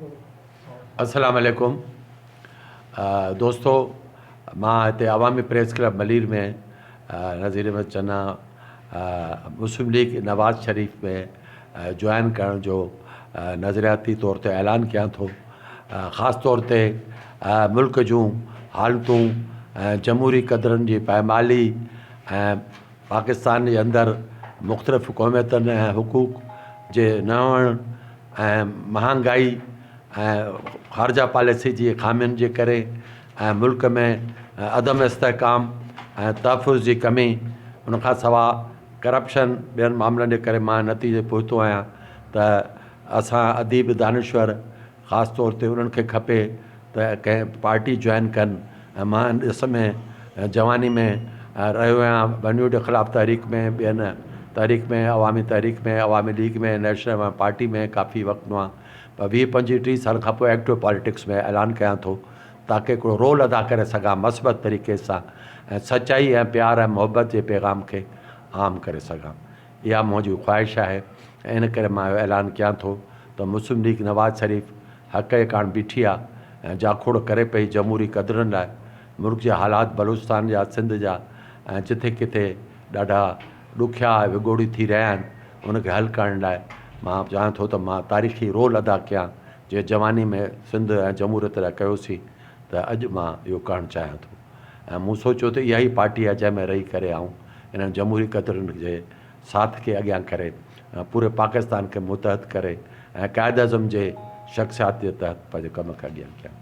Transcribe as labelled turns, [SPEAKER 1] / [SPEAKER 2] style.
[SPEAKER 1] अस्सलाम वालेकुम। दोस्तों, मां हिते अवामी प्रेस क्लब मलीर में नज़ीर अहमद चन्ना मुस्लिम लीग नवाज़ शरीफ में जॉइन करण जो नज़रियाती तौर ते ऐलान कयां थो। ख़ासि तौर ते मुल्क जूं हालतूं जमहूरी क़दरनि जी पायमाली ऐं पाकिस्तान जे अंदरि मुख़्तलिफ़ क़ौमियतनि ऐं हुकूक जे न हुअण ऐं महांगाई ऐं ख़ारजा पॉलिसी जी ख़ामियुनि जे करे ऐं मुल्क में अदम इस्तेहकाम ऐं तहफ़ुज़ जी कमी, उनखां सवाइ करप्शन ॿियनि मामलनि जे करे मां नतीजे पहुतो आहियां त असां अदीब दानिश्वर ख़ासि तौर ते उन्हनि खे खपे त कंहिं पार्टी जॉइन कनि। ऐं मां ॾिस में जवानी में रहियो आहियां बनियुड ख़िलाफ़ तहरीक में, ॿियनि तहरीक में, अवामी तहरीक में, अवामी लीग में, नेशनल पार्टी में काफ़ी वक़्तु मां 20-25-30 साल खां पोइ एक्टिव पॉलिटिक्स में ऐलान कयां थो ताकी हिकिड़ो रोल अदा करे सघां मस्बत तरीक़े सां ऐं सचाई ऐं प्यार ऐं मोहबत जे पैगाम खे आम करे सघां। इहा मुंहिंजी ख़्वाहिश आहे ऐं इन करे मां ऐलान कयां थो त मुस्लिम लीग नवाज़ शरीफ़ हक़ जे कान बीठी आहे ऐं जाखोड़ करे पई जमहूरी क़दरुनि लाइ। मुल्क जा हालात बलूचिस्तान जा, सिंध जा ऐं जिथे किथे ॾाढा ॾुखिया विॻोड़ी थी रहिया आहिनि, उनखे हल करण लाइ मां चाहियां थो त मां तारीख़ी रोल अदा कयां जे जवानी में सिंध ऐं जमहूरियत लाइ कयोसीं त अॼु मां इहो करणु चाहियां थो। ऐं मूं सोचियो त इहा ई पार्टी आहे जंहिंमें रही करे आऊं इन्हनि जमहूरी क़दरुनि जे साथ खे अॻियां करे पूरे पाकिस्तान खे मुतहद करे ऐं क़ाइद आज़म जे शख़्सियात जे तहत पंहिंजे कम खे अॻियां कयां।